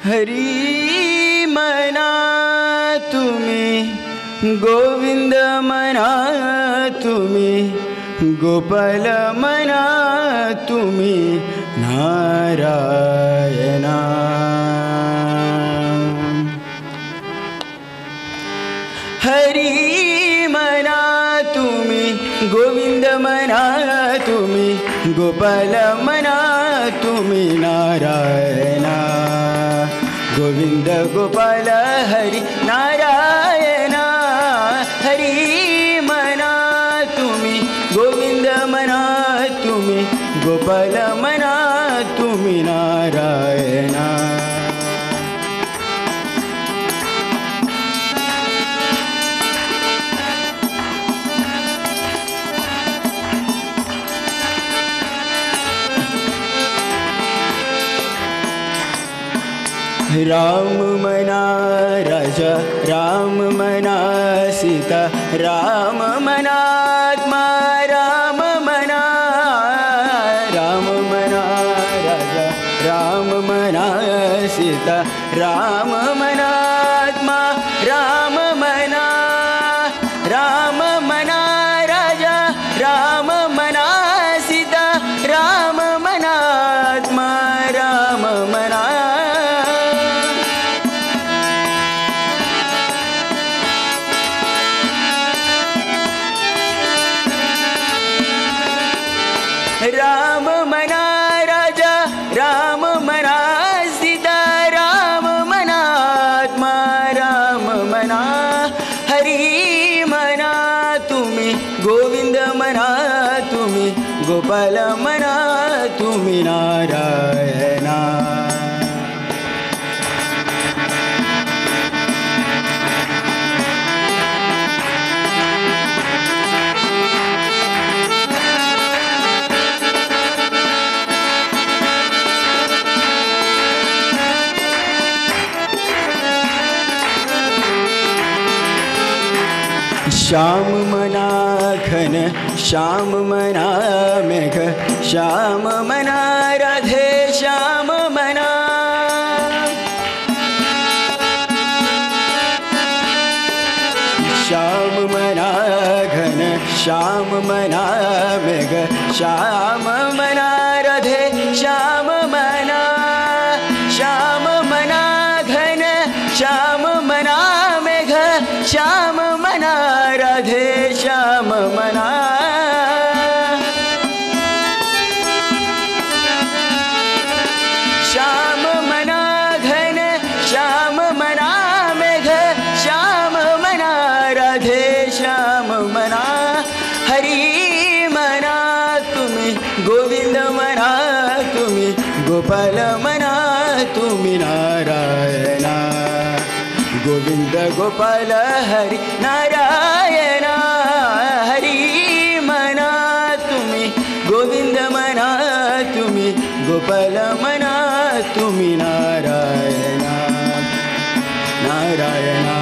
हरी मना तुम्ही, गोविंद मना तुम्ही, गोपाल मना तुम्ही, नारायणा. हरी मना तुम्ही, गोविंद मना तुम्ही, गोपाल मना तुम्ही, नारायणा. गोविंद गोपाल हरी नारायणा. हरी मना तुम्ही, गोविंद मना तुम्ही, गोपाल मना तुम्ही, नारायणा. राम मना राजा, राम मना सीता, राम मनात्मा, राम मना. राम मना राजा, राम मना सीता, राम मनात्मा, राम मना. राम मना राजा, राम मना सीता, राम मनात्मा, राम मना. राम मना राजा, राम मना सीता, राम मनात्मा, राम मना. हरी मना तुम्ही, गोविंद मना तुम्ही, गोपाल मना तुम्ही, नारायणा. श्याम मना घन, श्याम मना मेघ, श्याम मना राधे, श्याम मना. श्याम मना घन, श्याम मना मेघ, श्याम मना राधे, श्याम मना. श्याम मना घन, श्याम मना मेघ, श्याम मना राधे, श्याम मना. श्याम मना घन, श्याम मना मेघ, श्याम मना राधे, श्याम मना. हरी मना तुम्ही, गोविंद मना तुम्ही, गोपाल मना तुम्ही, नारायणा. गोविंद गोपाल हरी नारायणा. हरी मना तुम्ही, गोविंद मना तुम्ही, गोपाल मना तुम्ही, नारायणा. नारायणा.